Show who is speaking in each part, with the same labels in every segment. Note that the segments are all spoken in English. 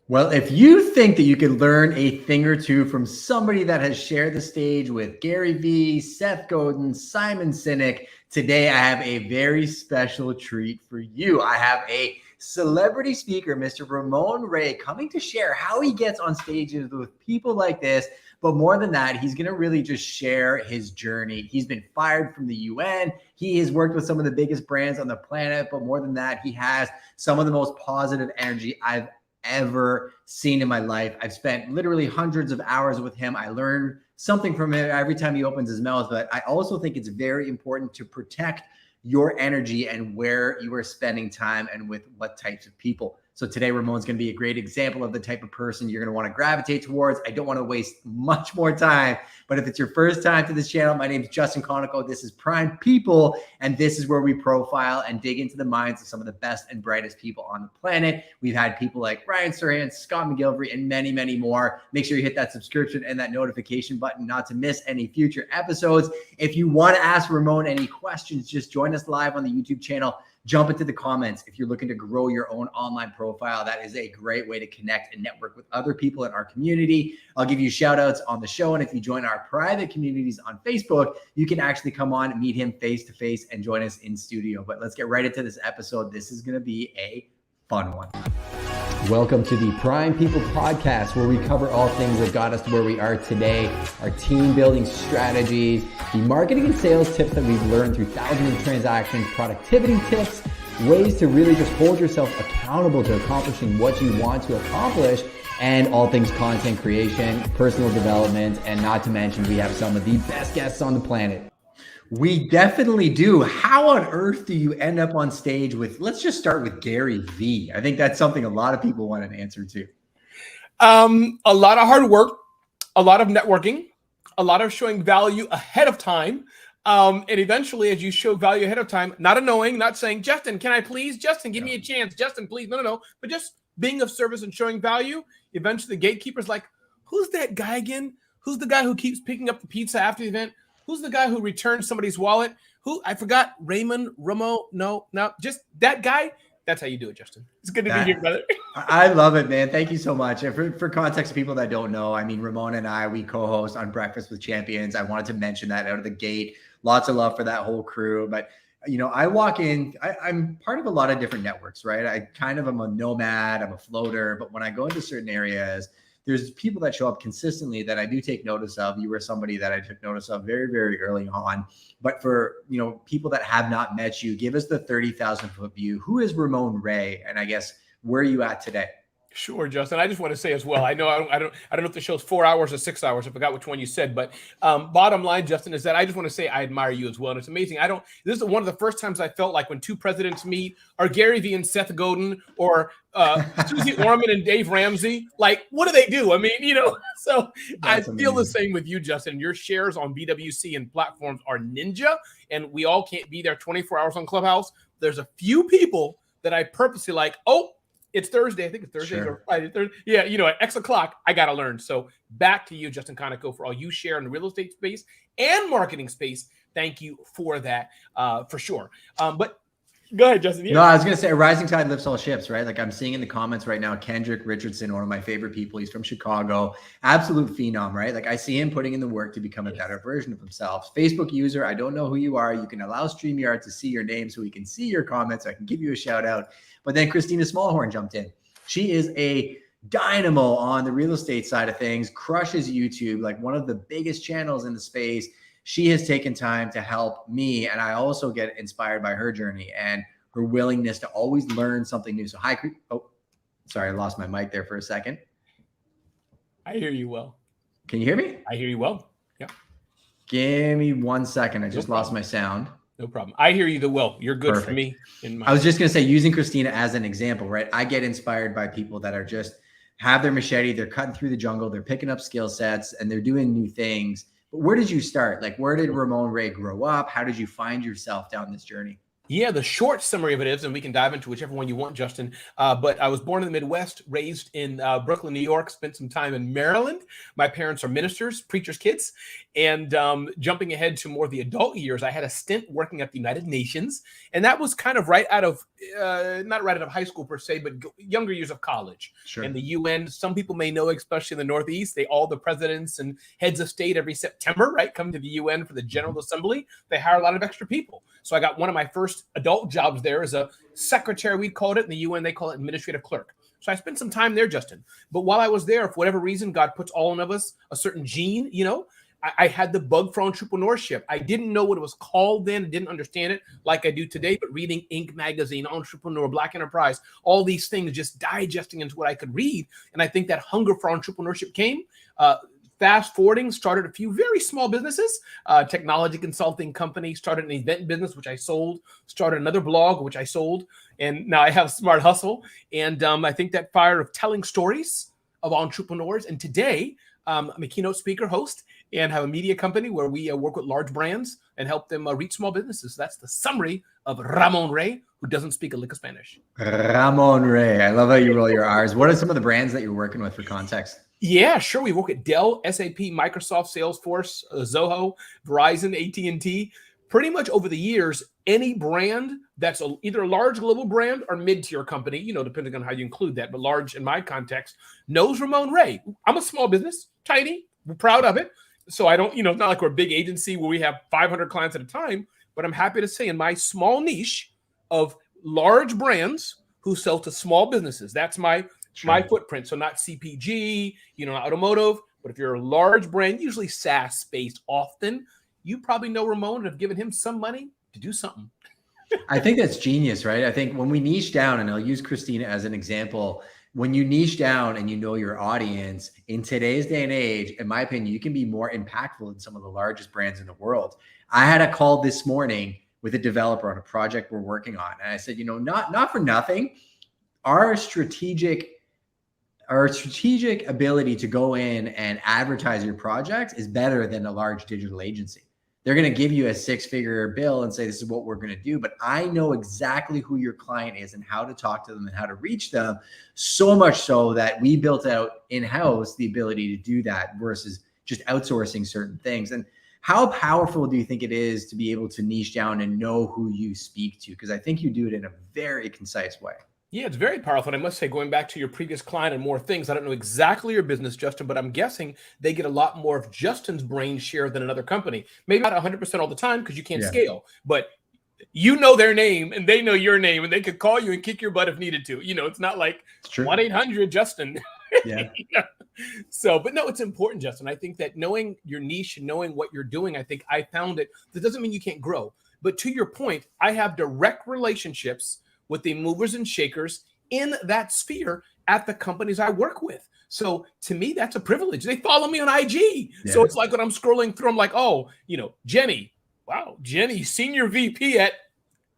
Speaker 1: Well, if you think that you could learn a thing or two from somebody that has shared the stage with Gary Vee, Seth Godin, Simon Sinek, today I have a very special treat for you. I have a celebrity speaker, Mr. Ramon Ray, coming to share how he gets on stages with people like this. But more than that, he's going to really just share his journey. He's been fired from the UN. He has worked with some of the biggest brands on the planet. But more than that, he has some of the most positive energy I've ever seen in my life. I've spent literally hundreds of hours with him. I learn something from him every time he opens his mouth, but I also think it's very important to protect your energy and where you are spending time and with what types of people. So today, Ramon's going to be a great example of the type of person you're going to want to gravitate towards. I don't want to waste much more time, but if it's your first time to this channel, my name is Justin Konikow. This is Prime People, and this is where we profile and dig into the minds of some of the best and brightest people on the planet. We've had people like Ryan Serhant, Scott McGillivray, and many, many more. Make sure you hit that subscription and that notification button not to miss any future episodes. If you want to ask Ramon any questions, just join us live on the YouTube channel. Jump into the comments. If you're looking to grow your own online profile, that is a great way to connect and network with other people in our community. I'll give you shout outs on the show. And if you join our private communities on Facebook, you can actually come on and meet him face to face and join us in studio. But let's get right into this episode. This is going to be a fun one. Welcome to the Prime People podcast, where we cover all things that got us to where we are today, our team building strategies, the marketing and sales tips that we've learned through thousands of transactions, productivity tips, ways to really just hold yourself accountable to accomplishing what you want to accomplish, and all things content creation, personal development, and not to mention we have some of the best guests on the planet. We definitely do. How on earth do you end up on stage with, let's just start with Gary Vee. I think that's something a lot of people want an answer to.
Speaker 2: A lot of hard work, a lot of networking, a lot of showing value ahead of time. And eventually, as you show value ahead of time, not annoying, not saying, Justin, can I please? Justin, give me a chance. Justin, please. No. But just being of service and showing value. Eventually, the gatekeeper's like, who's that guy again? Who's the guy who keeps picking up the pizza after the event? Who's the guy who returned somebody's wallet? Who? I forgot. Ramon. No, just that guy. That's how you do it, Justin. It's good to be here, brother.
Speaker 1: I love it, man. Thank you so much. And for context of people that don't know, I mean, Ramon and I, we co-host on Breakfast with Champions. I wanted to mention that out of the gate. Lots of love for that whole crew. But, you know, I walk in, I'm part of a lot of different networks, right? I kind of am a nomad. I'm a floater. But when I go into certain areas, there's people that show up consistently that I do take notice of. You were somebody that I took notice of very, very early on. But for, you know, people that have not met you, give us the 30,000 foot view. Who is Ramon Ray? And I guess, where are you at today?
Speaker 2: Sure, Justin. I just want to say as well, I know I don't know if the show's 4 hours or 6 hours. I forgot which one you said, but bottom line, Justin, is that I just want to say I admire you as well. And it's amazing. This is one of the first times I felt like when two presidents meet, or Gary Vee and Seth Godin, or Susie Orman and Dave Ramsey. Like, what do they do? I mean, you know, so that's I feel amazing. The same with you, Justin. Your shares on BWC and platforms are ninja, and we all can't be there 24 hours on Clubhouse. There's a few people that I purposely like, it's Thursday. I think it's Thursday or Friday. Thursday. Yeah, you know, at X o'clock, I got to learn. So back to you, Justin Konikow, for all you share in the real estate space and marketing space. Thank you for that, for sure. But go ahead, Justin. Yeah.
Speaker 1: No, I was going to say a rising tide lifts all ships, right? Like I'm seeing in the comments right now, Kendrick Richardson, one of my favorite people. He's from Chicago, absolute phenom, right? Like I see him putting in the work to become a better version of himself. Facebook user, I don't know who you are. You can allow StreamYard to see your name so we can see your comments. I can give you a shout out. But then Christina Smallhorn jumped in. She is a dynamo on the real estate side of things, crushes YouTube, like one of the biggest channels in the space. She has taken time to help me, and I also get inspired by her journey and her willingness to always learn something new. So hi, sorry, I lost my mic there for a second.
Speaker 2: I hear you well.
Speaker 1: Can you hear me?
Speaker 2: I hear you well. Yeah.
Speaker 1: Give me 1 second. I just lost my sound.
Speaker 2: No problem. I hear you well. You're good for me.
Speaker 1: I was just going to say, using Christina as an example, right? I get inspired by people that are just have their machete. They're cutting through the jungle. They're picking up skill sets and they're doing new things. But where did you start? Like, where did Ramon Ray grow up? How did you find yourself down this journey?
Speaker 2: Yeah, the short summary of it is, and we can dive into whichever one you want, Justin. But I was born in the Midwest, raised in Brooklyn, New York, spent some time in Maryland. My parents are ministers, preachers' kids. And jumping ahead to more of the adult years, I had a stint working at the United Nations. And that was kind of right out of, not right out of high school per se, but younger years of college.
Speaker 1: Sure.
Speaker 2: And the UN, some people may know, especially in the Northeast, all the presidents and heads of state every September, right, come to the UN for the General Assembly. They hire a lot of extra people. So I got one of my first adult jobs there as a secretary, we called it. In the UN, they call it administrative clerk. So I spent some time there, Justin. But while I was there, for whatever reason, God puts all of us a certain gene, I had the bug for entrepreneurship. I didn't know what it was called then. I didn't understand it like I do today, but reading Inc. magazine, Entrepreneur, Black Enterprise, all these things, just digesting into what I could read. And I think that hunger for entrepreneurship came. Fast forwarding, started a few very small businesses, technology consulting company, started an event business, which I sold, started another blog, which I sold. And now I have Smart Hustle. And I think that fire of telling stories of entrepreneurs. And today I'm a keynote speaker, host, and have a media company where we work with large brands and help them reach small businesses. So that's the summary of Ramon Ray, who doesn't speak a lick of Spanish.
Speaker 1: Ramon Ray. I love how you roll your R's. What are some of the brands that you're working with for context?
Speaker 2: Yeah, sure. We work at Dell, SAP, Microsoft, Salesforce, Zoho, Verizon, AT&T. Pretty much over the years, any brand that's either a large global brand or mid-tier company, depending on how you include that, but large in my context, knows Ramon Ray. I'm a small business, tiny, we're proud of it. So I don't, it's not like we're a big agency where we have 500 clients at a time, but I'm happy to say in my small niche of large brands who sell to small businesses, that's my footprint. So not CPG, not automotive, but if you're a large brand, usually SaaS based often, you probably know Ramon and have given him some money to do something.
Speaker 1: I think that's genius, right? I think when we niche down, and I'll use Christina as an example, when you niche down and you know your audience in today's day and age, in my opinion, you can be more impactful than some of the largest brands in the world. I had a call this morning with a developer on a project we're working on. And I said, not for nothing, our strategic ability to go in and advertise your projects is better than a large digital agency. They're going to give you a 6-figure bill and say, this is what we're going to do. But I know exactly who your client is and how to talk to them and how to reach them, so much so that we built out in-house the ability to do that versus just outsourcing certain things. And how powerful do you think it is to be able to niche down and know who you speak to? Because I think you do it in a very concise way.
Speaker 2: Yeah, it's very powerful. And I must say, going back to your previous client and more things, I don't know exactly your business, Justin, but I'm guessing they get a lot more of Justin's brain share than another company. Maybe not 100% all the time because you can't scale, but you know their name and they know your name and they could call you and kick your butt if needed to. It's not like 1-800-Justin.
Speaker 1: Yeah.
Speaker 2: So, but no, it's important, Justin. I think that knowing your niche and knowing what you're doing, I think I found it. That doesn't mean you can't grow. But to your point, I have direct relationships with the movers and shakers in that sphere at the companies I work with. So to me, that's a privilege. They follow me on IG. Yeah. So it's like when I'm scrolling through, I'm like, oh, Jenny, wow, Jenny, senior VP at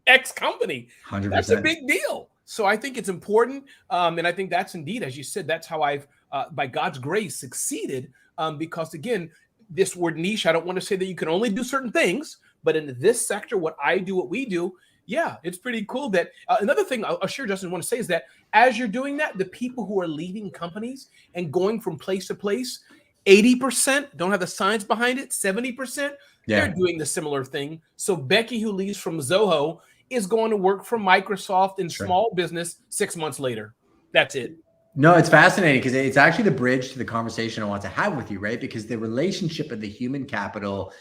Speaker 2: X company. 100%. That's a big deal. So I think it's important. And I think that's indeed, as you said, that's how I've, by God's grace, succeeded. Because again, this word niche, I don't want to say that you can only do certain things, but in this sector, what I do, what we do, yeah, it's pretty cool that another thing I'll share, Justin, want to say is that as you're doing that, the people who are leaving companies and going from place to place, 80% don't have the science behind it, 70%, they're doing the similar thing. So Becky, who leaves from Zoho, is going to work for Microsoft in small business 6 months later. That's it.
Speaker 1: No, it's fascinating because it's actually the bridge to the conversation I want to have with you, right? Because the relationship of the human capital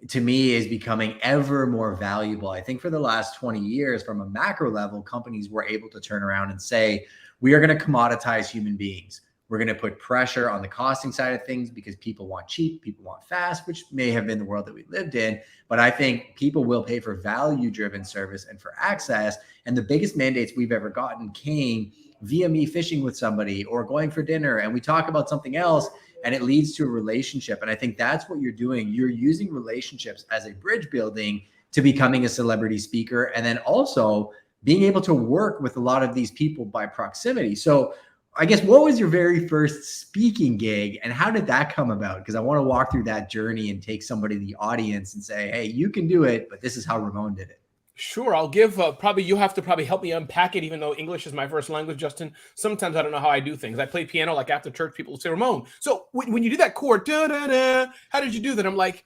Speaker 1: to me is becoming ever more valuable. I think for the last 20 years, from a macro level, companies were able to turn around and say, we are going to commoditize human beings. We're going to put pressure on the costing side of things because people want cheap, people want fast, which may have been the world that we lived in. But I think people will pay for value-driven service and for access. And the biggest mandates we've ever gotten came via me fishing with somebody or going for dinner. And we talk about something else and it leads to a relationship. And I think that's what you're doing. You're using relationships as a bridge building to becoming a celebrity speaker. And then also being able to work with a lot of these people by proximity. So I guess, what was your very first speaking gig and how did that come about? Because I want to walk through that journey and take somebody in the audience and say, hey, you can do it, but this is how Ramon did it.
Speaker 2: Sure, I'll give probably you have to probably help me unpack it, even though English is my first language, Justin. Sometimes I don't know how I do things. I play piano, like after church, people will say, Ramon, so when you do that chord, da, da, da, how did you do that? I'm like,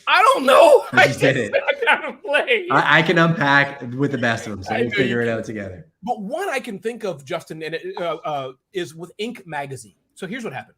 Speaker 2: I don't know. I just
Speaker 1: did it.
Speaker 2: I gotta play.
Speaker 1: I can unpack with the best of them, so
Speaker 2: I
Speaker 1: we'll
Speaker 2: know
Speaker 1: figure
Speaker 2: you
Speaker 1: it
Speaker 2: can.
Speaker 1: out together.
Speaker 2: But one I can think of, Justin, and it is with Inc. magazine. So here's what happened.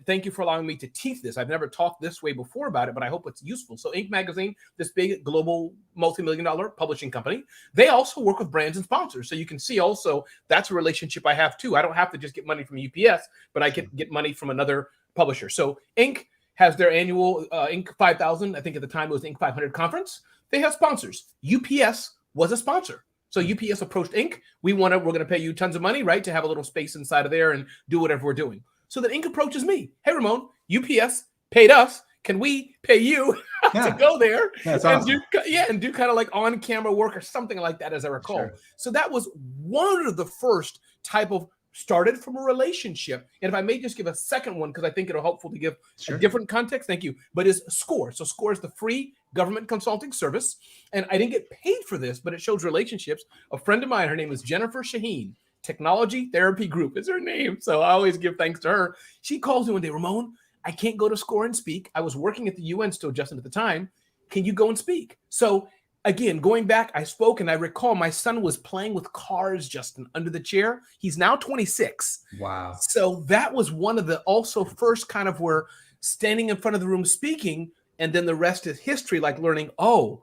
Speaker 2: Thank you for allowing me to teach this. I've never talked this way before about it, but I hope it's useful. So Inc. magazine, this big global multi-million-dollar publishing company, they also work with brands and sponsors. So you can see also that's a relationship I have too. I don't have to just get money from UPS, but I can get money from another publisher. So Inc. has their annual Inc. 5000, I think at the time it was Inc. 500 conference. They have sponsors. UPS was a sponsor. So UPS approached Inc. We're going to pay you tons of money, right, to have a little space inside of there and do whatever we're doing. So then Inc. approaches me. Hey, Ramon, UPS paid us. Can we pay you to go there
Speaker 1: That's
Speaker 2: and
Speaker 1: awesome.
Speaker 2: do kind of like on-camera work or something like that, as I recall.
Speaker 1: Sure.
Speaker 2: So that was one of the first type of started from a relationship. And if I may just give a second one, because I think it'll helpful to give a different context. Thank you. But is SCORE. So SCORE is the free government consulting service. And I didn't get paid for this, but it shows relationships. A friend of mine, her name is Jennifer Shaheen. Technology Therapy Group is her name. So I always give thanks to her. She calls me one day, Ramon, I can't go to SCORE and speak. I was working at the UN still, Justin, at the time. Can you go and speak? So again, going back, I spoke, and I recall my son was playing with cars, Justin, under the chair. He's now 26.
Speaker 1: Wow.
Speaker 2: So that was one of the also first kind of where standing in front of the room speaking, and then the rest is history, like learning, oh,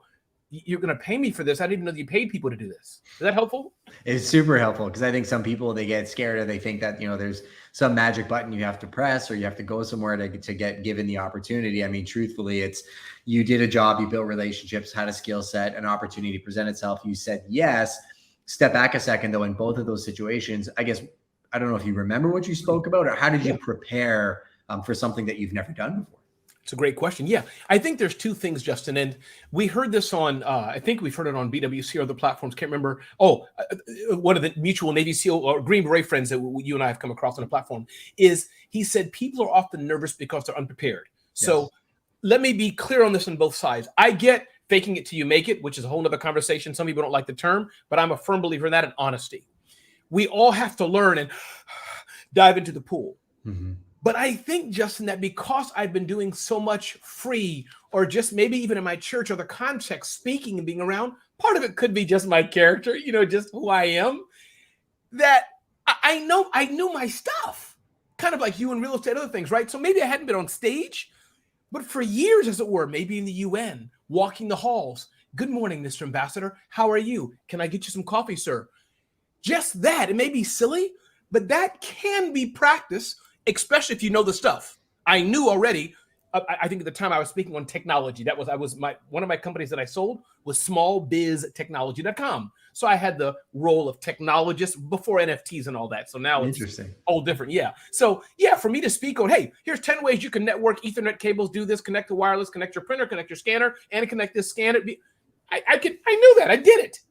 Speaker 2: you're going to pay me for this. I didn't even know that you paid people to do this. Is that helpful?
Speaker 1: It's super helpful, because I think some people, they get scared, or they think that, there's some magic button you have to press, or you have to go somewhere to get given the opportunity. I mean, truthfully, it's you did a job, you built relationships, had a skill set, an opportunity present itself. You said yes. Step back a second, though. In both of those situations, I guess, I don't know if you remember what you spoke about, or how did you prepare for something that you've never done before?
Speaker 2: It's a great question. Yeah, I think there's two things, Justin, and we heard this on, I think we've heard it on BWC or other platforms. Can't remember. One of the mutual Navy SEAL or Green Beret friends that you and I have come across on the platform is he said people are often nervous because they're unprepared. Yes. So let me be clear on this on both sides. I get faking it till you make it, which is a whole nother conversation. Some people don't like the term, but I'm a firm believer in that and honesty. We all have to learn and dive into the pool. Mm-hmm. But I think, Justin, that because I've been doing so much free, or just maybe even in my church or the context, speaking and being around, part of it could be just my character, just who I am, that I knew my stuff, kind of like you in real estate, other things, right? So maybe I hadn't been on stage, but for years, as it were, maybe in the UN, walking the halls. Good morning, Mr. Ambassador. How are you? Can I get you some coffee, sir? Just that. It may be silly, but that can be practiced, especially if you know the stuff. I knew already. I think at the time I was speaking on technology. One of my companies that I sold was smallbiztechnology.com. So I had the role of technologist before NFTs and all that. So now it's all different. Yeah. So yeah, for me to speak on, hey, here's 10 ways you can network Ethernet cables, do this, connect to wireless, connect your printer, connect your scanner, and connect this, scan it. I knew that. I did it.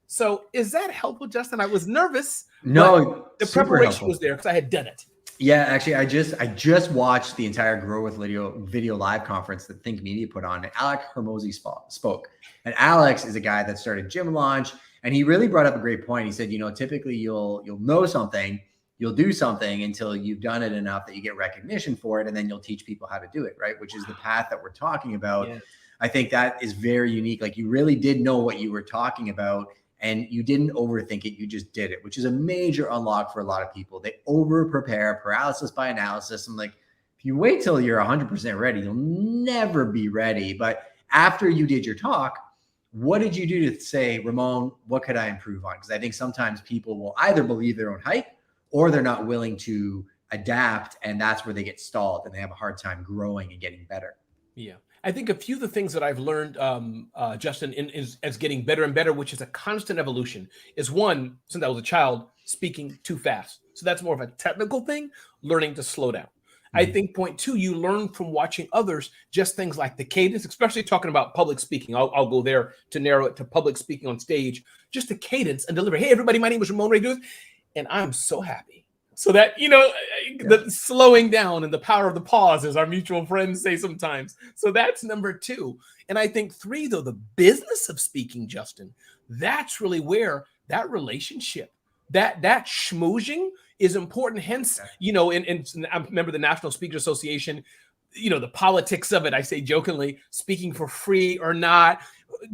Speaker 2: So is that helpful, Justin? I was nervous.
Speaker 1: No,
Speaker 2: the preparation was there because I had done it.
Speaker 1: Yeah, actually, I just watched the entire Grow with Video live conference that Think Media put on, and Alex Hormozi spoke. And Alex is a guy that started Gym Launch, and he really brought up a great point. He said, typically you'll know something, you'll do something until you've done it enough that you get recognition for it, and then you'll teach people how to do it, right? Which is the path that we're talking about. Yeah. I think that is very unique. Like, you really did know what you were talking about, and you didn't overthink it. You just did it, which is a major unlock for a lot of people. They over prepare, paralysis by analysis. I'm like, if you wait till you're 100% ready, you'll never be ready. But after you did your talk, what did you do to say, Ramon, what could I improve on? Because I think sometimes people will either believe their own hype, or they're not willing to adapt. And that's where they get stalled and they have a hard time growing and getting better.
Speaker 2: Yeah. I think a few of the things that I've learned, Justin, as getting better and better, which is a constant evolution, is one, since I was a child, speaking too fast. So that's more of a technical thing, learning to slow down. Mm-hmm. I think point two, you learn from watching others, just things like the cadence, especially talking about public speaking. I'll go there to narrow it to public speaking on stage, just the cadence and delivery. Hey, everybody, my name is Ramon Ray. And I'm so happy So that, the slowing down and the power of the pause, as our mutual friends say sometimes. So that's number 2. And I think 3, though, the business of speaking, Justin, that's really where that relationship, that schmoozing is important. Hence, and I remember the National Speakers Association, the politics of it, I say jokingly, speaking for free or not,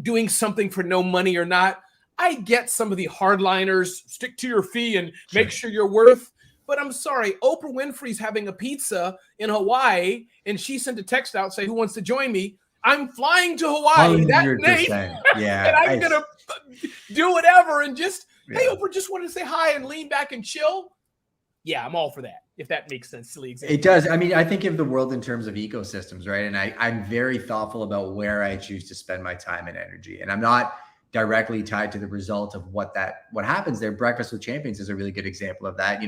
Speaker 2: doing something for no money or not. I get some of the hardliners, stick to your fee and make sure you're worth. But I'm sorry, Oprah Winfrey's having a pizza in Hawaii, and she sent a text out saying, "Who wants to join me?" I'm flying to Hawaii that night,
Speaker 1: yeah,
Speaker 2: and I'm gonna do whatever. And just, hey, Oprah, just wanted to say hi and lean back and chill. Yeah, I'm all for that. If that makes sense, silly example.
Speaker 1: It does. I mean, I think of the world in terms of ecosystems, right? And I'm very thoughtful about where I choose to spend my time and energy, and I'm not directly tied to the result of what happens there. Breakfast with Champions is a really good example of that.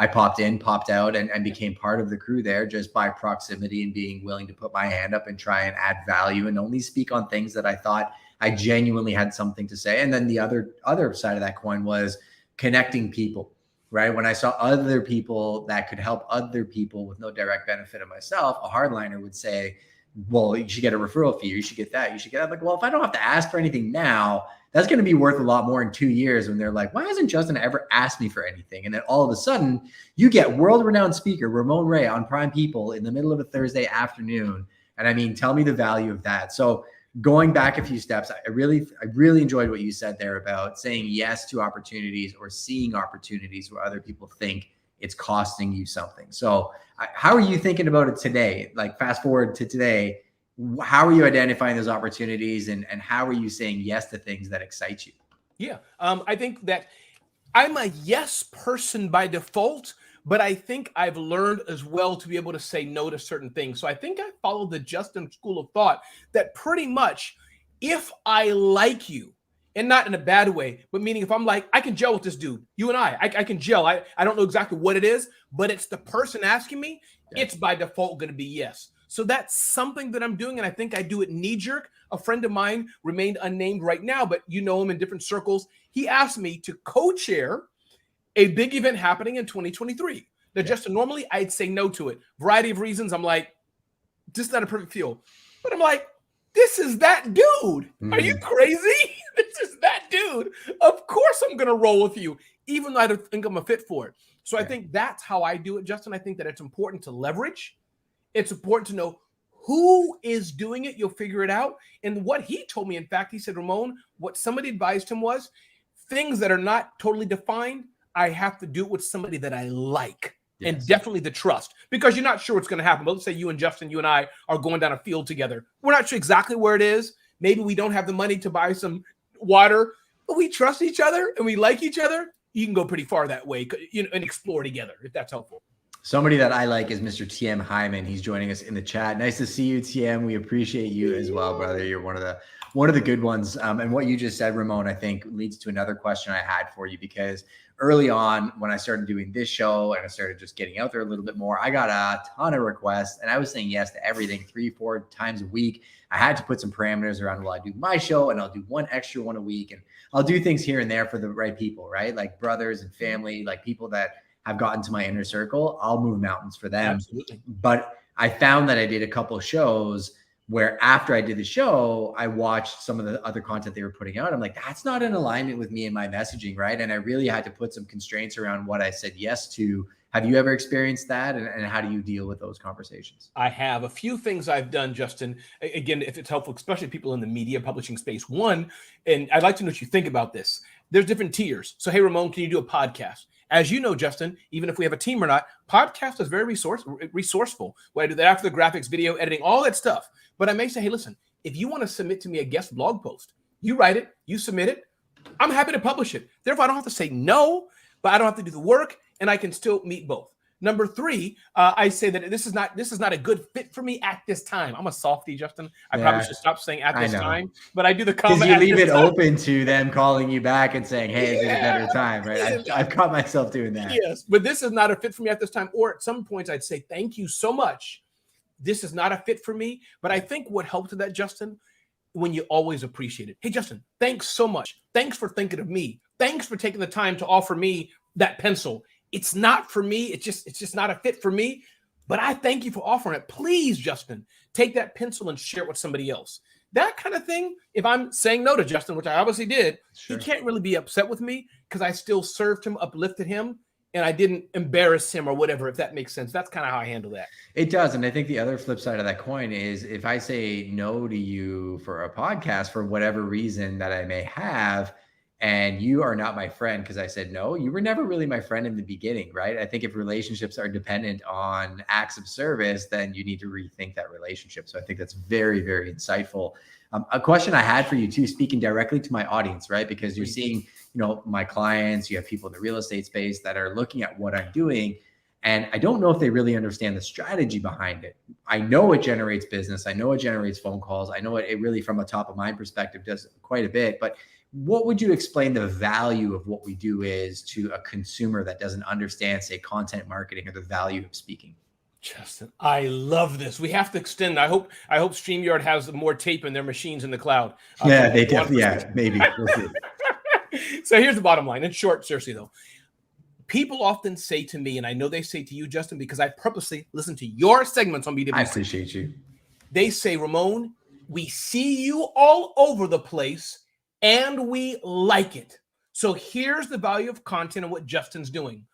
Speaker 1: I popped in, popped out, and became part of the crew there just by proximity and being willing to put my hand up and try and add value and only speak on things that I thought I genuinely had something to say. And then the other side of that coin was connecting people, right? When I saw other people that could help other people with no direct benefit of myself, a hardliner would say, well, you should get a referral fee, or you should get that, you should get that. I'm like, well, if I don't have to ask for anything now, that's going to be worth a lot more in 2 years when they're like, why hasn't Justin ever asked me for anything? And then all of a sudden you get world-renowned speaker Ramon Ray on Prime People in the middle of a Thursday afternoon. And I mean, tell me the value of that. So going back a few steps, I really enjoyed what you said there about saying yes to opportunities or seeing opportunities where other people think it's costing you something. So how are you thinking about it today? Like fast forward to today, how are you identifying those opportunities and how are you saying yes to things that excite you?
Speaker 2: Yeah. I think that I'm a yes person by default, but I think I've learned as well to be able to say no to certain things. So I think I follow the Justin school of thought that pretty much if I like you, and not in a bad way, but meaning if I'm like, I can gel with this dude, you and I can gel. I don't know exactly what it is, but it's the person asking me, it's by default going to be yes. So that's something that I'm doing, and I think I do it knee-jerk. A friend of mine remained unnamed right now, but you know him in different circles. He asked me to co-chair a big event happening in 2023. Now, Justin, normally I'd say no to it. Variety of reasons. I'm like, this is not a perfect feel. But I'm like, this is that dude. Are you crazy? This is that dude. Of course I'm going to roll with you, even though I don't think I'm a fit for it. So I think that's how I do it, Justin. I think that it's important to leverage. It's important to know who is doing it. You'll figure it out. And what he told me, in fact, he said, Ramon, what somebody advised him was things that are not totally defined, I have to do it with somebody that I like. And definitely the trust, because you're not sure what's going to happen. But let's say you and Justin, you and I are going down a field together. We're not sure exactly where it is. Maybe we don't have the money to buy some water, but we trust each other and we like each other. You can go pretty far that way, and explore together, if that's helpful.
Speaker 1: Somebody that I like is Mr. TM Hyman. He's joining us in the chat. Nice to see you, TM. We appreciate you as well, brother. You're one of the good ones. And what you just said, Ramon, I think leads to another question I had for you, because early on when I started doing this show and I started just getting out there a little bit more, I got a ton of requests and I was saying yes to everything 3-4 times a week. I had to put some parameters around, well, I do my show and I'll do one extra one a week, and I'll do things here and there for the right people, right? Like brothers and family, like people that have gotten to my inner circle, I'll move mountains for them.
Speaker 2: Absolutely.
Speaker 1: But I found that I did a couple of shows where after I did the show, I watched some of the other content they were putting out. I'm like, that's not in alignment with me and my messaging, right? And I really had to put some constraints around what I said yes to. Have you ever experienced that? And how do you deal with those conversations?
Speaker 2: I have a few things I've done, Justin. Again, if it's helpful, especially people in the media publishing space. One, and I'd like to know what you think about this. There's different tiers. So, hey, Ramon, can you do a podcast? As you know, Justin, even if we have a team or not, podcast is very resourceful. When I do that after the graphics, video editing, all that stuff. But I may say, hey, listen, if you want to submit to me a guest blog post, you write it, you submit it, I'm happy to publish it. Therefore, I don't have to say no, but I don't have to do the work, and I can still meet both. Number three, I say that this is not a good fit for me at this time. I'm a softie, Justin. I probably should stop saying at this time, but I do the comment.
Speaker 1: Because you leave it open to them calling you back and saying, hey, is it a better time, right? I've caught myself doing that.
Speaker 2: Yes, but this is not a fit for me at this time. Or at some points, I'd say, thank you so much. This is not a fit for me. But I think what helped with that, Justin, when you always appreciate it. Hey, Justin, thanks so much. Thanks for thinking of me. Thanks for taking the time to offer me that pencil. it's not for me. It's just not a fit for me. But I thank you for offering it. Please, Justin, take that pencil and share it with somebody else. That kind of thing, if I'm saying no to Justin, which I obviously did,
Speaker 1: Sure.
Speaker 2: he can't really be upset with me because I still served him, uplifted him, and I didn't embarrass him or whatever, if that makes sense. That's kind of how I handle that.
Speaker 1: It does. And I think the other flip side of that coin is if I say no to you for a podcast for whatever reason that I may have, and you are not my friend because I said no, you were never really my friend in the beginning, right? I think if relationships are dependent on acts of service, then you need to rethink that relationship. So I think that's very, very insightful. A question I had for you too, speaking directly to my audience, right? Because you're seeing, my clients, you have people in the real estate space that are looking at what I'm doing. And I don't know if they really understand the strategy behind it. I know it generates business. I know it generates phone calls. I know it really, from a top of mind perspective, does quite a bit. But what would you explain the value of what we do is to a consumer that doesn't understand, say, content marketing or the value of speaking?
Speaker 2: Justin, I love this. We have to extend. I hope StreamYard has more tape in their machines in the cloud.
Speaker 1: Yeah, they definitely. Yeah, maybe. We'll see.
Speaker 2: So here's the bottom line. In short, seriously though, people often say to me, and I know they say to you, Justin, because I purposely listen to your segments on BWC.
Speaker 1: I appreciate you.
Speaker 2: They say, Ramon, we see you all over the place and we like it. So here's the value of content and what Justin's doing.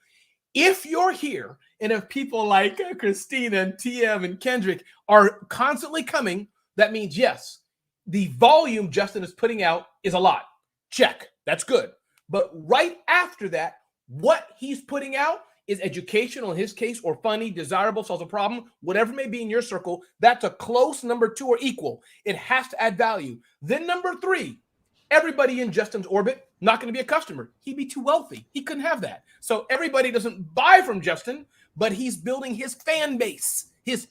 Speaker 2: If you're here and if people like Christina and TM and Kendrick are constantly coming, that means, yes, the volume Justin is putting out is a lot. Check. That's good. But right after that, what he's putting out is educational in his case, or funny, desirable, solves a problem, whatever may be in your circle. That's a close number 2 or equal. It has to add value. Then number 3, everybody in Justin's orbit, not going to be a customer. He'd be too wealthy. He couldn't have that. So everybody doesn't buy from Justin, but he's building his fan base, his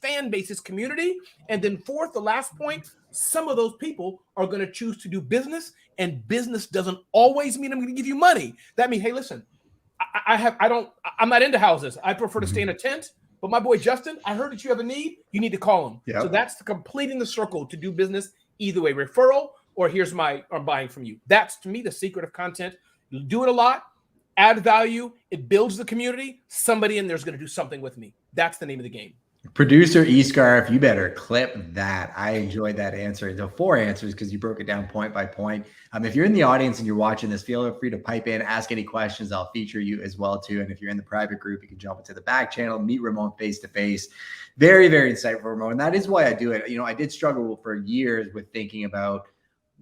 Speaker 2: community. And then 4th, the last point, some of those people are going to choose to do business, and business doesn't always mean I'm going to give you money. That means, hey, listen, I'm not into houses. I prefer to stay in a tent. But my boy Justin, I heard that you have a need. You need to call him. Yep. So that's completing the circle to do business either way, referral or I'm buying from you. That's, to me, the secret of content. You do it a lot, add value, it builds the community. Somebody in there is going to do something with me. That's the name of the game. Producer
Speaker 1: eScarf, you better clip that. I enjoyed that answer. The 4 answers because you broke it down point by point. If you're in the audience and you're watching this, feel free to pipe in, ask any questions. I'll feature you as well too. And if you're in the private group, you can jump into the back channel, meet Ramon face to face. Very, very insightful, Ramon. And that is why I do it. I did struggle for years with thinking about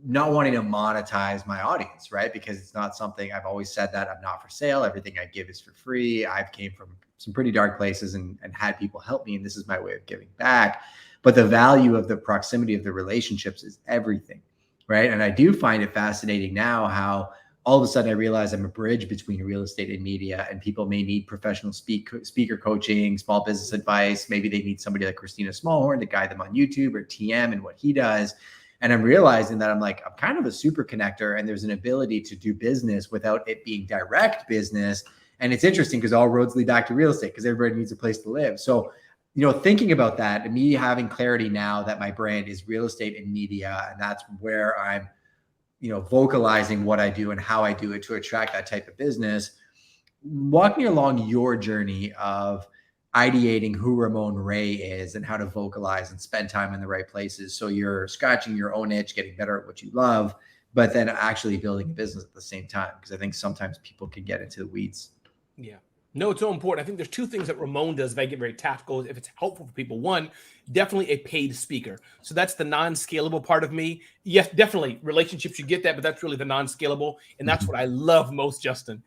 Speaker 1: not wanting to monetize my audience, right? Because it's not something, I've always said that I'm not for sale. Everything I give is for free. I've came from some pretty dark places and had people help me. And this is my way of giving back. But the value of the proximity of the relationships is everything, right? And I do find it fascinating now how all of a sudden I realize I'm a bridge between real estate and media, and people may need professional speaker coaching, small business advice. Maybe they need somebody like Christina Smallhorn to guide them on YouTube, or TM and what he does. And I'm realizing that I'm kind of a super connector, and there's an ability to do business without it being direct business. And it's interesting because all roads lead back to real estate because everybody needs a place to live. So, thinking about that, and me having clarity now that my brand is real estate and media, and that's where I'm, vocalizing what I do and how I do it to attract that type of business. Walk me along your journey of ideating who Ramon Ray is and how to vocalize and spend time in the right places. So you're scratching your own itch, getting better at what you love, but then actually building a business at the same time. Because I think sometimes people can get into the weeds.
Speaker 2: Yeah. No, it's so important. I think there's 2 things that Ramon does if I get very tactical, if it's helpful for people. 1, definitely a paid speaker. So that's the non-scalable part of me. Yes, definitely relationships, you get that, but that's really the non-scalable. And that's what I love most, Justin.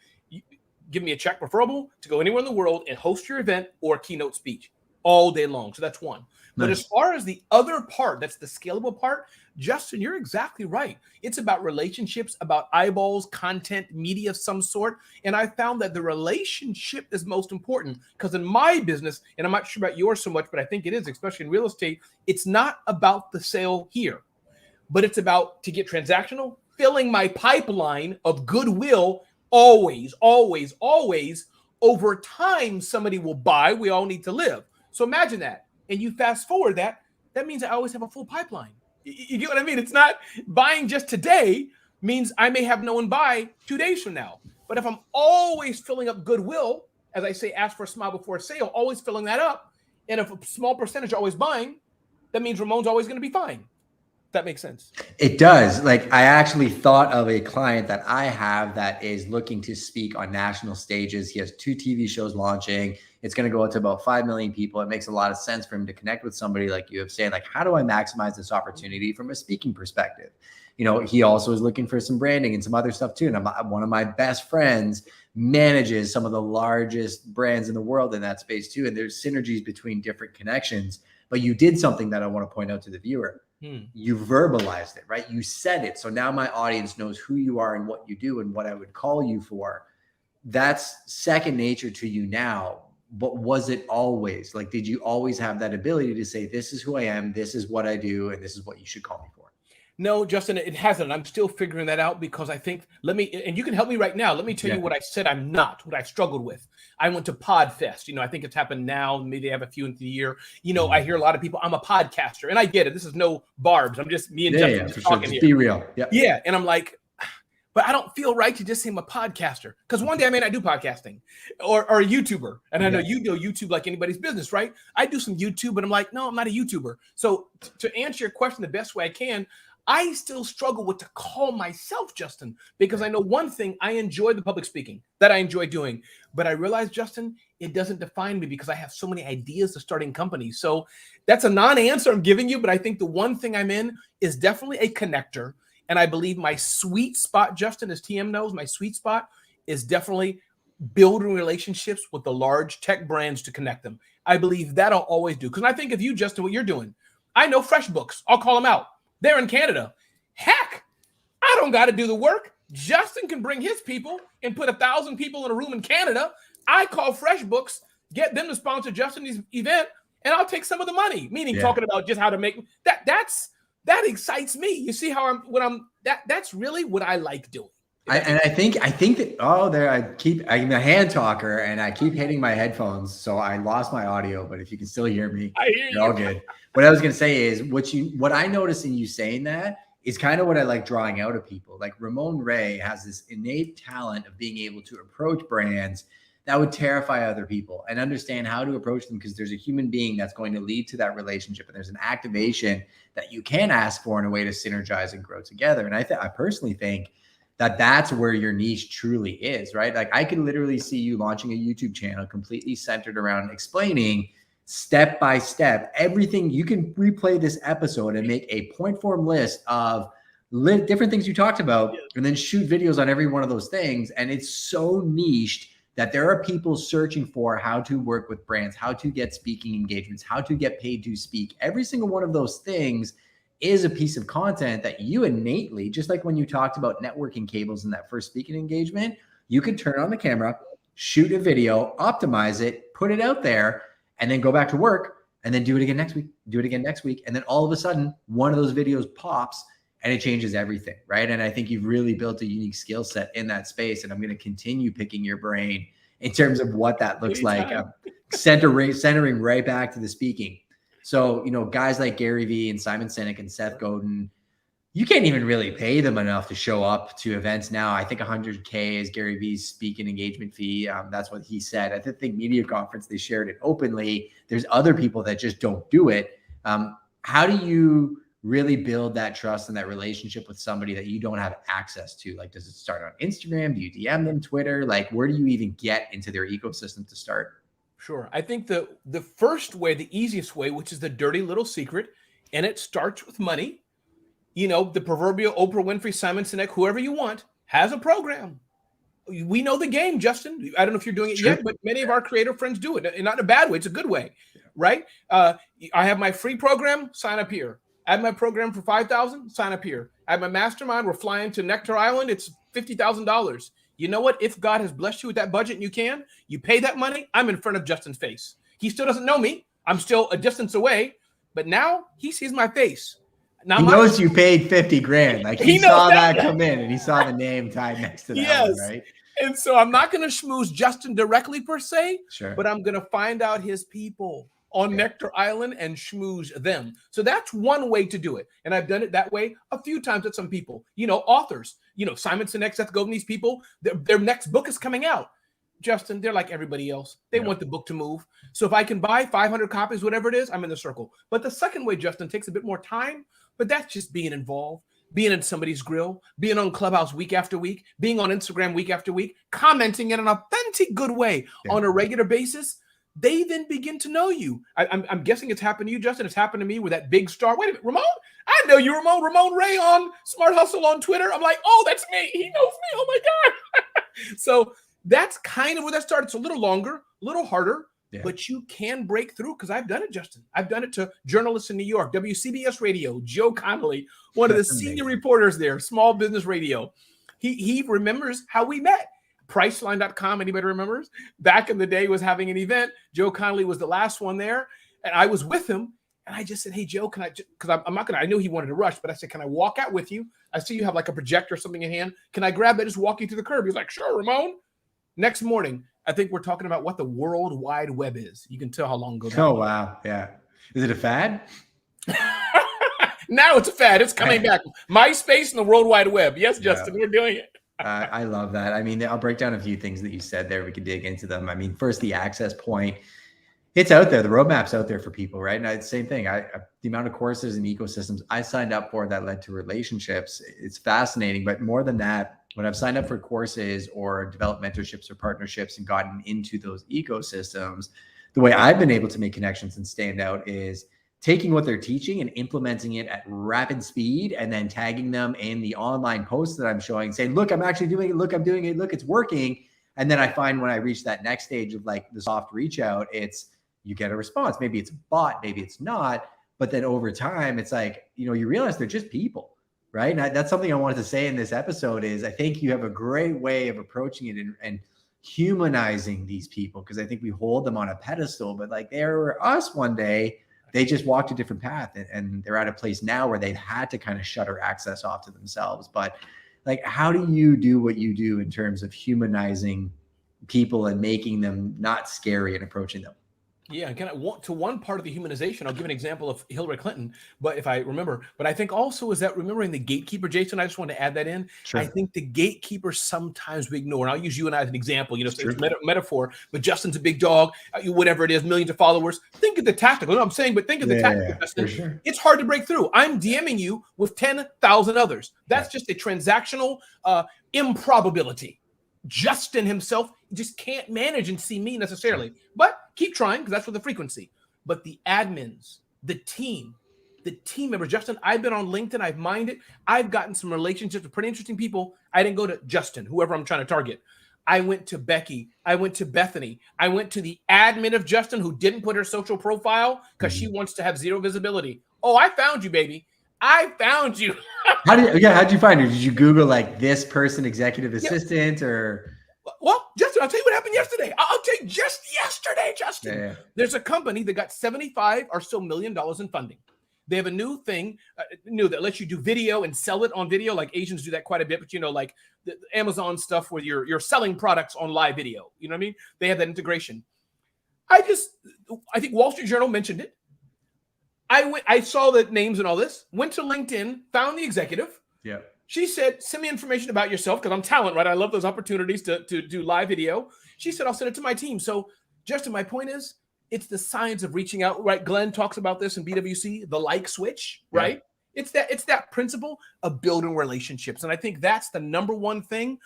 Speaker 2: Give me a check referable to go anywhere in the world and host your event or keynote speech all day long. So that's 1. Nice. But as far as the other part, that's the scalable part, Justin, you're exactly right. It's about relationships, about eyeballs, content, media of some sort. And I found that the relationship is most important because in my business, and I'm not sure about yours so much, but I think it is, especially in real estate, it's not about the sale here, but it's about, to get transactional, filling my pipeline of goodwill. Always, always, always. Over time, somebody will buy. We all need to live. So imagine that. And you fast forward that means I always have a full pipeline. You get what I mean? It's not buying just today means I may have no one buy 2 days from now. But if I'm always filling up goodwill, as I say, ask for a smile before a sale, always filling that up. And if a small percentage are always buying, that means Ramon's always going to be fine. That makes sense.
Speaker 1: It does. Like, I actually thought of a client that I have that is looking to speak on national stages. He has 2 TV shows launching. It's going to go out to about 5 million people. It makes a lot of sense for him to connect with somebody like you have saying, like, how do I maximize this opportunity from a speaking perspective? You know, he also is looking for some branding and some other stuff too. And one of my best friends manages some of the largest brands in the world in that space too. And there's synergies between different connections. But you did something that I want to point out to the viewer. You verbalized it, right? You said it. So now my audience knows who you are and what you do and what I would call you for. That's second nature to you now. But was it always? Like, did you always have that ability to say, this is who I am, this is what I do, and this is what you should call me for?
Speaker 2: No, Justin, it hasn't. I'm still figuring that out because I think, and you can help me right now. Let me tell you what I said I'm not, what I struggled with. I went to PodFest. You know, I think it's happened now. Maybe they have a few in the year. You know, I hear a lot of people, I'm a podcaster. And I get it. This is no barbs. I'm just me and Justin just talking here.
Speaker 1: Be real.
Speaker 2: Yeah. And I'm like, but I don't feel right to just say I'm a podcaster. Because one day I may not do podcasting or a YouTuber. And I know you do YouTube like anybody's business, right? I do some YouTube, but I'm like, no, I'm not a YouTuber. So to answer your question the best way I can, I still struggle with to call myself Justin, because I know one thing, I enjoy the public speaking that I enjoy doing, but I realize, Justin, it doesn't define me because I have so many ideas of starting companies. So that's a non-answer I'm giving you, but I think the one thing I'm in is definitely a connector. And I believe my sweet spot, Justin, as TM knows, my sweet spot is definitely building relationships with the large tech brands to connect them. I believe that I'll always do. Because I think of you, Justin, what you're doing. I know FreshBooks. I'll call them out. They're in Canada. Heck, I don't got to do the work. Justin can bring his people and put 1,000 people in a room in Canada. I call FreshBooks, get them to sponsor Justin's event, and I'll take some of the money. Meaning talking about just how to make that. That excites me. You see how that's really what I like doing.
Speaker 1: I think that I'm a hand talker and I keep hitting my headphones, so I lost my audio. But if you can still hear me, you're all good. What I was gonna say is what I notice in you saying that is kind of what I like drawing out of people. Like Ramon Ray has this innate talent of being able to approach brands that would terrify other people and understand how to approach them, because there's a human being that's going to lead to that relationship, and there's an activation that you can ask for in a way to synergize and grow together. And I personally think that that's where your niche truly is, right? Like I can literally see you launching a YouTube channel completely centered around explaining step by step everything. You can replay this episode and make a point form list of different things you talked about, and then shoot videos on every one of those things. And it's so niched that there are people searching for how to work with brands, how to get speaking engagements, how to get paid to speak. Every single one of those things is a piece of content that you innately, just like when you talked about networking cables in that first speaking engagement, you could turn on the camera, shoot a video, optimize it, put it out there, and then go back to work, and then do it again next week, do it again next week. And then all of a sudden, one of those videos pops and it changes everything, right? And I think you've really built a unique skill set in that space. And I'm going to continue picking your brain in terms of what that looks like, centering right back to the speaking. So, you know, guys like Gary Vee and Simon Sinek and Seth Godin, you can't even really pay them enough to show up to events now. I think $100K is Gary Vee's speaking engagement fee. That's what he said. At the Think Media Conference, they shared it openly. There's other people that just don't do it. How do you really build that trust and that relationship with somebody that you don't have access to? Like, does it start on Instagram? Do you DM them, Twitter? Like, where do you even get into their ecosystem to start?
Speaker 2: Sure. I think the first way, the easiest way, which is the dirty little secret, and it starts with money. You know, the proverbial Oprah Winfrey, Simon Sinek, whoever you want, has a program. We know the game, Justin. I don't know if you're doing it yet, but many of our creator friends do it. And not in a bad way. It's a good way, right? I have my free program, sign up here. I have my program for $5,000, sign up here. I have my mastermind. We're flying to Nectar Island. It's $50,000. You know what? If God has blessed you with that budget and you pay that money, I'm in front of Justin's face. He still doesn't know me. I'm still a distance away, but now he sees my face. Now
Speaker 1: he knows you paid 50 grand. Like he saw that come in and he saw the name tied next to that one, right?
Speaker 2: And so I'm not going to schmooze Justin directly per se,
Speaker 1: sure,
Speaker 2: but I'm going to find out his people on Nectar Island and schmooze them. So that's one way to do it. And I've done it that way a few times with some people, you know, authors, you know, Simon Sinek, Seth Godin, these people, their next book is coming out. Justin, they're like everybody else. They
Speaker 1: Yep.
Speaker 2: want the book to move. So if I can buy 500 copies, whatever it is, I'm in the circle. But the second way, Justin, takes a bit more time, but that's just being involved, being in somebody's grill, being on Clubhouse week after week, being on Instagram week after week, commenting in an authentic, good way on a regular basis. They then begin to know you. I'm guessing it's happened to you, Justin. It's happened to me with that big star. Wait a minute, Ramon? I know you, Ramon Ray on Smart Hustle on Twitter. I'm like, oh, that's me. He knows me. Oh, my God. So that's kind of where that started. It's a little longer, a little harder, but you can break through because I've done it, Justin. I've done it to journalists in New York, WCBS Radio, Joe Connolly, one of the senior reporters there, Small Business Radio. He remembers how we met. Priceline.com, anybody remembers? Back in the day was having an event. Joe Connolly was the last one there, and I was with him. And I just said, hey, Joe, can I, because I'm not going to, I knew he wanted to rush, but I said, can I walk out with you? I see you have like a projector or something in hand. Can I grab that, just walk you to the curb? He's like, sure, Ramon. Next morning, I think we're talking about what the World Wide Web is. You can tell how long ago that was.
Speaker 1: Wow. Yeah. Is it a fad?
Speaker 2: Now it's a fad. It's coming back. MySpace and the World Wide Web. Yes, Justin, we're doing it.
Speaker 1: I love that. I mean, I'll break down a few things that you said there. We can dig into them. I mean, first, the access point. It's out there. The roadmap's out there for people, right? And same thing. The amount of courses and ecosystems I signed up for that led to relationships, it's fascinating. But more than that, when I've signed up for courses or developed mentorships or partnerships and gotten into those ecosystems, the way I've been able to make connections and stand out is taking what they're teaching and implementing it at rapid speed and then tagging them in the online posts that I'm showing, saying, look, I'm actually doing it. Look, I'm doing it. Look, it's working. And then I find when I reach that next stage of like the soft reach out, you get a response. Maybe it's a bot, maybe it's not. But then over time, it's like, you realize they're just people, right? And that's something I wanted to say in this episode is I think you have a great way of approaching it and humanizing these people, because I think we hold them on a pedestal, but like they were us one day, they just walked a different path and they're at a place now where they've had to kind of shutter access off to themselves. But like, how do you do what you do in terms of humanizing people and making them not scary and approaching them?
Speaker 2: Yeah, and to one part of the humanization, I'll give an example of Hillary Clinton, but if I remember, but I think also is that remembering the gatekeeper, Jason, I just want to add that in. Sure. I think the gatekeeper sometimes we ignore, and I'll use you and I as an example, it's a metaphor, but Justin's a big dog, whatever it is, millions of followers. Think of the tactical, you know what I'm saying, but think of the tactical, Justin. Sure. It's hard to break through. I'm DMing you with 10,000 others. That's just a transactional improbability. Justin himself just can't manage and see me necessarily, but keep trying because that's for the frequency. But the admins, the team members, Justin, I've been on LinkedIn. I've mined it. I've gotten some relationships with pretty interesting people. I didn't go to Justin, whoever I'm trying to target. I went to Becky. I went to Bethany. I went to the admin of Justin who didn't put her social profile because she wants to have zero visibility. Oh, I found you, baby. I found you.
Speaker 1: How'd you find her? Did you Google like this person, executive assistant, or?
Speaker 2: Well, Justin, I'll tell you what happened yesterday. I'll tell you just yesterday, Justin. Yeah. There's a company that got $75 or so million in funding. They have a new thing, that lets you do video and sell it on video. Like Asians do that quite a bit, but like the Amazon stuff where you're selling products on live video. You know what I mean? They have that integration. I think Wall Street Journal mentioned it. I saw the names and all this, went to LinkedIn, found the executive. Yeah. She said, send me information about yourself because I'm talent, right? I love those opportunities to do live video. She said, I'll send it to my team. So Justin, my point is, it's the science of reaching out, right? Glenn talks about this in BWC, the like switch, right? Yeah. It's that principle of building relationships. And I think that's the number one thing.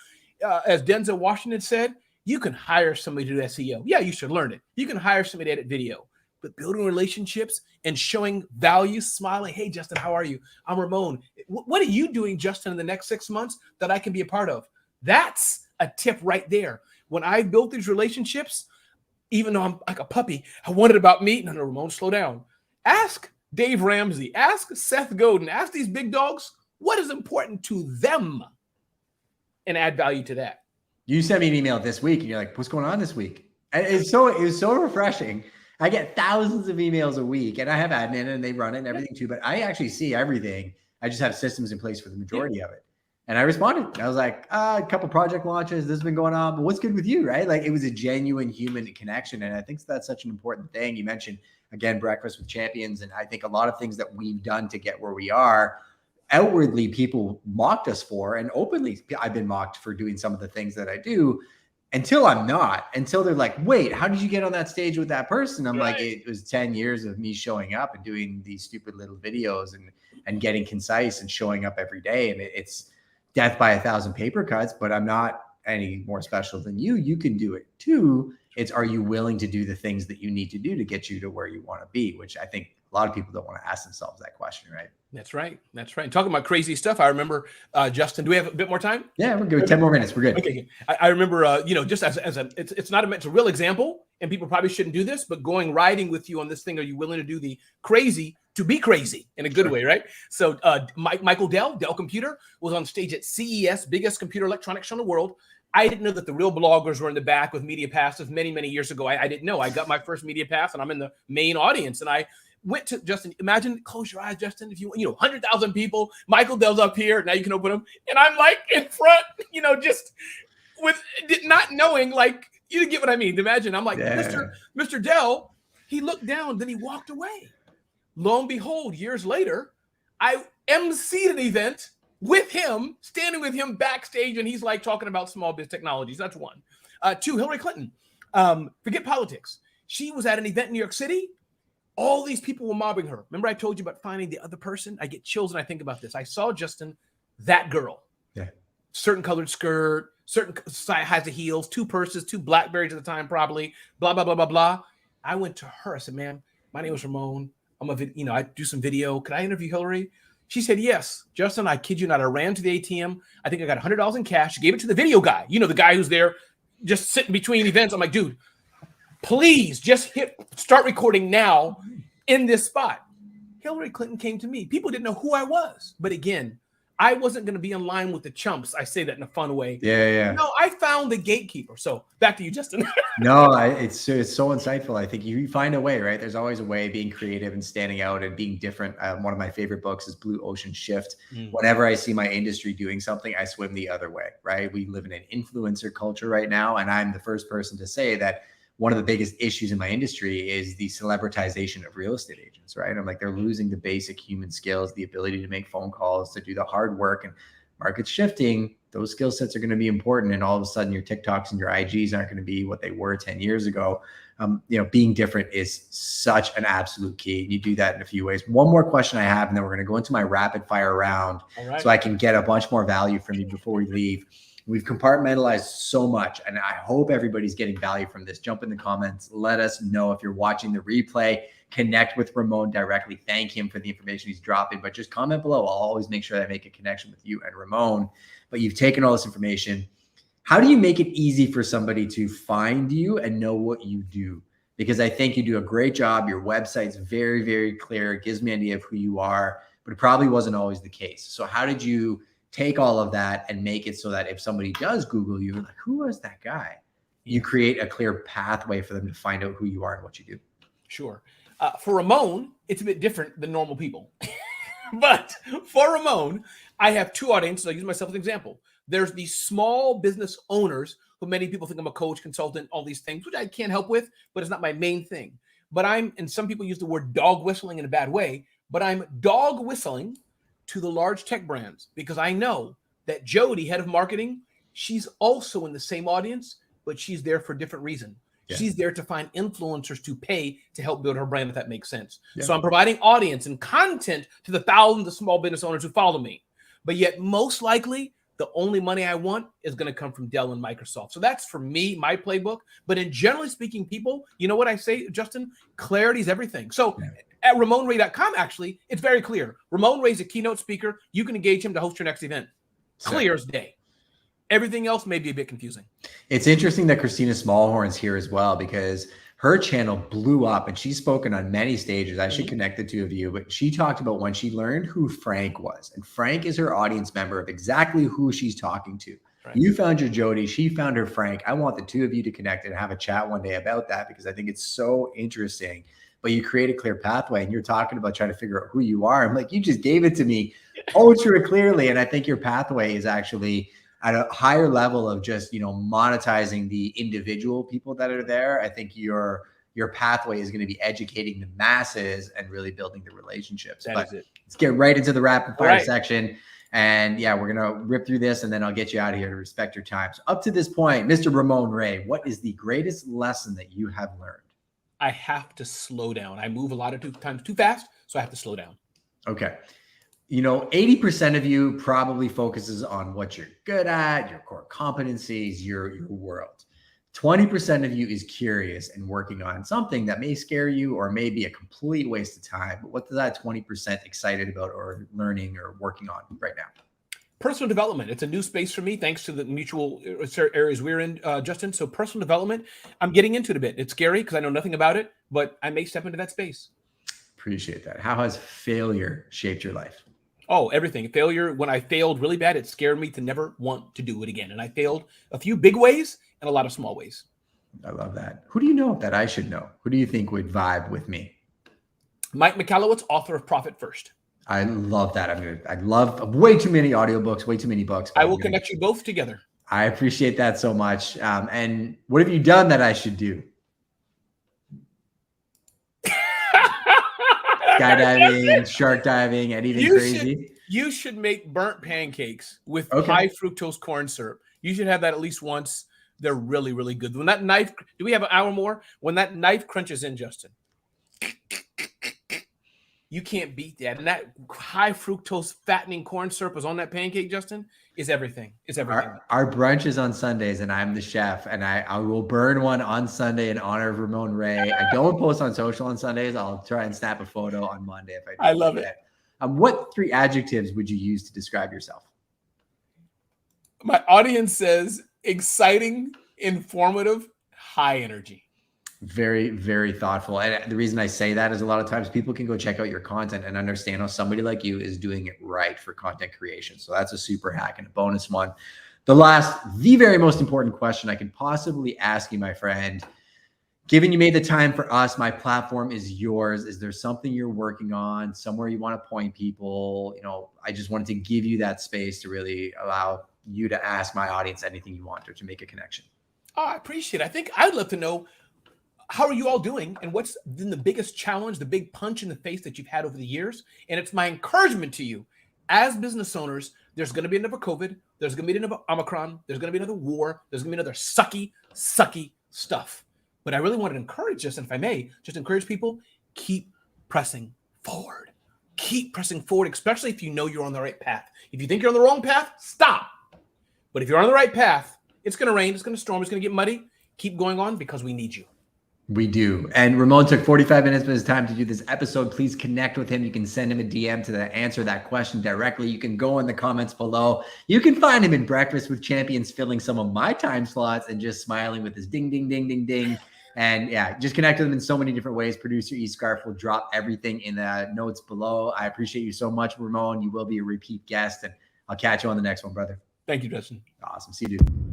Speaker 2: As Denzel Washington said, you can hire somebody to do SEO. Yeah, you should learn it. You can hire somebody to edit video. But building relationships and showing value, smiling, hey, Justin, how are you? I'm Ramon. What are you doing, Justin, in the next 6 months that I can be a part of? That's a tip right there. When I built these relationships, even though I'm like a puppy, I wanted about me. No, Ramon, slow down. Ask Dave Ramsey. Ask Seth Godin. Ask these big dogs what is important to them and add value to that.
Speaker 1: You sent me an email this week, and you're like, what's going on this week? And it was so refreshing. I get thousands of emails a week, and I have admin and they run it and everything too, but I actually see everything. I just have systems in place for the majority of it. And I responded. I was like, a couple project launches, this has been going on, but what's good with you, right? Like it was a genuine human connection. And I think that's such an important thing. You mentioned, again, Breakfast with Champions. And I think a lot of things that we've done to get where we are, outwardly people mocked us for, and openly I've been mocked for doing some of the things that I do. until I'm not, until they're like, wait, how did you get on that stage with that person? I'm
Speaker 2: Right.
Speaker 1: like, it was 10 years of me showing up and doing these stupid little videos and getting concise and showing up every day. And it's death by 1,000 paper cuts, but I'm not any more special than you. You can do it too. It's, are you willing to do the things that you need to do to get you to where you want to be? Which I think a lot of people don't want to ask themselves that question, right?
Speaker 2: That's right. That's right. Talking about crazy stuff, I remember, Justin, do we have a bit more time?
Speaker 1: Yeah, we're good. 10 more minutes. We're good.
Speaker 2: Okay. I remember, just as it's not it's a real example, and people probably shouldn't do this, but going riding with you on this thing, are you willing to do the crazy to be crazy in a good way, right? So Michael Dell Computer was on stage at CES, biggest computer electronics show in the world. I didn't know that the real bloggers were in the back with media passes many, many years ago. I didn't know. I got my first media pass, and I'm in the main audience, and I went to Justin. Imagine, close your eyes, Justin. If you 100,000 people, Michael Dell's up here. Now you can open them, and I'm like in front, just with not knowing, like, you get what I mean. Imagine I'm like, yeah. Mr. Dell. He looked down, then he walked away. Lo and behold, years later, I emceed an event with him, standing with him backstage, and he's like talking about small biz technologies. That's one. Two, Hillary Clinton. Forget politics. She was at an event in New York City. All these people were mobbing her. Remember I told you about finding the other person? I get chills when I think about this. I saw Justin, that girl. Yeah. Certain colored skirt, certain size of heels, 2 purses, 2 Blackberries at the time, probably, blah, blah, blah, blah, blah. I went to her. I said, ma'am, my name is Ramon. I do some video. Could I interview Hillary? She said, yes. Justin, I kid you not. I ran to the ATM. I think I got $100 in cash. Gave it to the video guy. The guy who's there just sitting between events. I'm like, dude, please just start recording now in this spot. Hillary Clinton came to me. People didn't know who I was. But again, I wasn't going to be in line with the chumps. I say that in a fun way.
Speaker 1: Yeah.
Speaker 2: No, I found the gatekeeper. So back to you, Justin.
Speaker 1: No, it's so insightful. I think you find a way, right? There's always a way, being creative and standing out and being different. One of my favorite books is Blue Ocean Shift. Whenever I see my industry doing something, I swim the other way, right? We live in an influencer culture right now. And I'm the first person to say that one of the biggest issues in my industry is the celebritization of real estate agents, right? I'm like, they're losing the basic human skills, the ability to make phone calls, to do the hard work, and markets shifting. Those skill sets are going to be important. And all of a sudden your TikToks and your IGs aren't going to be what they were 10 years ago. Being different is such an absolute key. You do that in a few ways. One more question I have, and then we're going to go into my rapid fire round. Right. So I can get a bunch more value from you before we leave. We've compartmentalized so much, and I hope everybody's getting value from this. Jump in the comments. Let us know if you're watching the replay. Connect with Ramon directly. Thank him for the information he's dropping, but just comment below. I'll always make sure that I make a connection with you and Ramon. But you've taken all this information. How do you make it easy for somebody to find you and know what you do? Because I think you do a great job. Your website's very, very clear. It gives me an idea of who you are, but it probably wasn't always the case. So how did you take all of that and make it so that if somebody does Google you, like, who was that guy? You create a clear pathway for them to find out who you are and what you do.
Speaker 2: Sure. For Ramon, it's a bit different than normal people. But for Ramon, I have 2 audiences. I'll use myself as an example. There's the small business owners who many people think I'm a coach, consultant, all these things, which I can't help with, but it's not my main thing. But and some people use the word dog whistling in a bad way, but I'm dog whistling to the large tech brands, because I know that Jody, head of marketing, she's also in the same audience, but she's there for a different reason. Yeah. She's there to find influencers to pay to help build her brand, if that makes sense. Yeah. So I'm providing audience and content to the thousands of small business owners who follow me. But yet, most likely, the only money I want is going to come from Dell and Microsoft. So that's, for me, my playbook. But in generally speaking, people, you know what I say, Justin? Clarity is everything. So at RamonRay.com, actually, it's very clear. Ramon Ray is a keynote speaker. You can engage him to host your next event. Clear as day. Everything else may be a bit confusing.
Speaker 1: It's interesting that Christina Smallhorn's here as well, because her channel blew up and she's spoken on many stages. I should connect the 2 of you, but she talked about when she learned who Frank was. And Frank is her audience member of exactly who she's talking to. Right. You found your Jody, she found her Frank. I want the 2 of you to connect and have a chat one day about that, because I think it's so interesting. But you create a clear pathway, and you're talking about trying to figure out who you are. I'm like, you just gave it to me ultra clearly. And I think your pathway is actually at a higher level of just, monetizing the individual people that are there. I think your pathway is going to be educating the masses and really building the relationships. But let's get right into the rapid fire section. And yeah, we're going to rip through this and then I'll get you out of here to respect your time. So up to this point, Mr. Ramon Ray, what is the greatest lesson that you have learned?
Speaker 2: I have to slow down. I move a lot of times too fast, so I have to slow down.
Speaker 1: Okay. 80% of you probably focuses on what you're good at, your core competencies, your world. 20% of you is curious and working on something that may scare you or may be a complete waste of time. But what is that 20% excited about or learning or working on right now?
Speaker 2: Personal development. It's a new space for me, thanks to the mutual areas we're in, Justin. So personal development, I'm getting into it a bit. It's scary because I know nothing about it, but I may step into that space.
Speaker 1: Appreciate that. How has failure shaped your life?
Speaker 2: Oh, everything. Failure. When I failed really bad, it scared me to never want to do it again. And I failed a few big ways and a lot of small ways.
Speaker 1: I love that. Who do you know that I should know? Who do you think would vibe with me?
Speaker 2: Mike Michalowicz, author of Profit First.
Speaker 1: I love that. I love way too many audiobooks, way too many books.
Speaker 2: I will connect you both together.
Speaker 1: I appreciate that so much. And what have you done that I should do? Skydiving, shark diving, anything crazy?
Speaker 2: You should make burnt pancakes with high fructose corn syrup. You should have that at least once. They're really, really good. When that knife, do we have an hour more? When that knife crunches in, Justin, you can't beat that. And that high fructose fattening corn syrup is on that pancake, Justin, is everything. It's everything.
Speaker 1: Our brunch is on Sundays, and I'm the chef, and I will burn one on Sunday in honor of Ramon Ray. I don't post on social on Sundays. I'll try and snap a photo on Monday if I do.
Speaker 2: I love it.
Speaker 1: What 3 adjectives would you use to describe yourself?
Speaker 2: My audience says exciting, informative, high energy.
Speaker 1: Very, very thoughtful. And the reason I say that is a lot of times people can go check out your content and understand how somebody like you is doing it right for content creation. So that's a super hack and a bonus one. The very most important question I could possibly ask you, my friend, given you made the time for us, my platform is yours. Is there something you're working on, somewhere you want to point people? I just wanted to give you that space to really allow you to ask my audience anything you want or to make a connection.
Speaker 2: Oh, I appreciate it. I think I'd love to know, how are you all doing? And what's been the biggest challenge, the big punch in the face that you've had over the years? And it's my encouragement to you as business owners, there's going to be another COVID. There's going to be another Omicron. There's going to be another war. There's going to be another sucky stuff. But I really want to encourage us, and if I may, just encourage people, keep pressing forward. Keep pressing forward, especially if you know you're on the right path. If you think you're on the wrong path, stop. But if you're on the right path, it's going to rain, it's going to storm, it's going to get muddy. Keep going on because we need you.
Speaker 1: We do. And Ramon took 45 minutes of his time to do this episode. Please connect with him. You can send him a DM to answer that question directly. You can go in the comments below. You can find him in Breakfast with Champions, filling some of my time slots and just smiling with his ding, ding, ding, ding, ding. And yeah, just connect with him in so many different ways. Producer eScarf will drop everything in the notes below. I appreciate you so much, Ramon. You will be a repeat guest, and I'll catch you on the next one, brother.
Speaker 2: Thank you, Justin.
Speaker 1: Awesome. See you, dude.